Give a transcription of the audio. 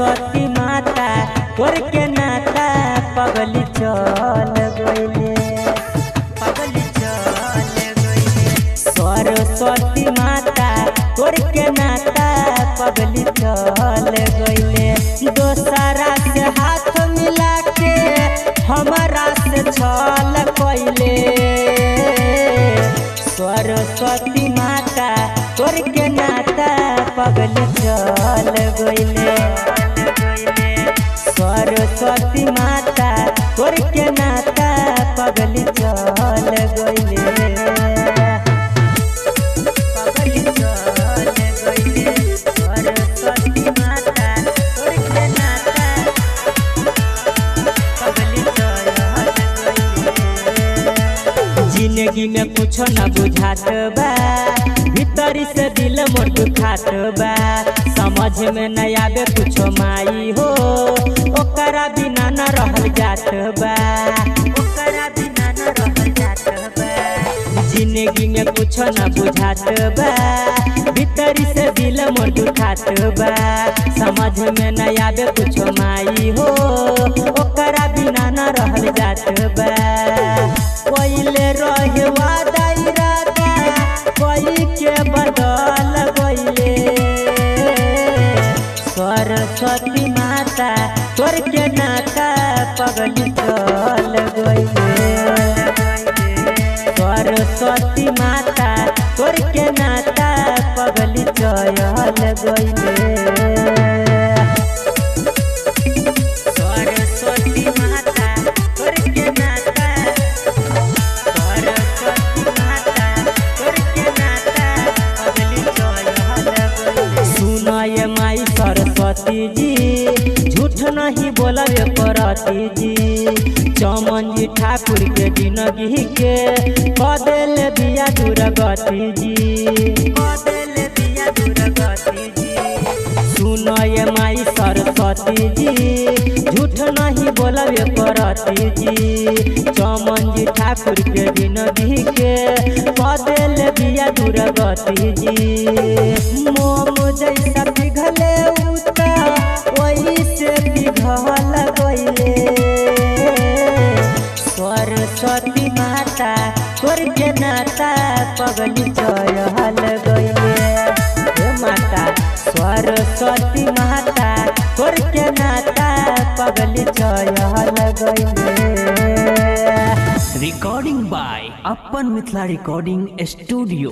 सरस्वती माता तोर के नाता पगली चल गइले, पगली चल गइले। सरस्वती माता तोर के नाता पगली चल गइले। दोसरा से हाथ मिला के हमारा से छल कइले। सरस्वती माता तोर के नाता पगली चल गइले। सरस्वती माता तोर के नाता पगली चल गइले, पगली चल गइले। सरस्वती माता तोर के नाता पगली चल गइले। जिंदगी में कुछ न बुझात बा, भीतरी से दिल मोर दुखात बा। समझ में न आवे कुछ माई हो, ओकरा बिना न रहल जात बा, ओकरा बिना न रहल जात बा। जिंदगी में कुछ न बुझात बा, भीतरी से दिल मोर दुखात बा। समझ में न आवे कुछ माई हो, ओकरा बिना न रहल जात बा। पहिले रहे वादा इरादा, कोई के बदल गइले। सरस्वती माता तोर के नाता पगली चल गइले। सरस्वती माता तोर के नाता पगली चल गइले। सरस्वती माता तोर के नाता, सरस्वती माता तोर के नाता पगली चल गइले। सुनाए माई सरस्वती जी, झूठ नहीं बोलबे करती जी। चमन जी ठाकुर के जिंदगी के कदेल दिया दुर्गति जी, कदेल दिया दुर्गति जी। सुनाए माई सरस्वती जी, झूठ नहीं बोलबे करती जी। चमन जी ठाकुर के जिंदगी के कदेल दिया दुर्गति जी। मोम जैसा पिघले उता वही से पिघल गइले। सरस्वती माता तोर के नाता पगली चल गइले। माता सरस्वती माता तोर के नाता पगली चल गइले। रिकॉर्डिंग बाय अपन मिथिला रिकॉर्डिंग स्टूडियो।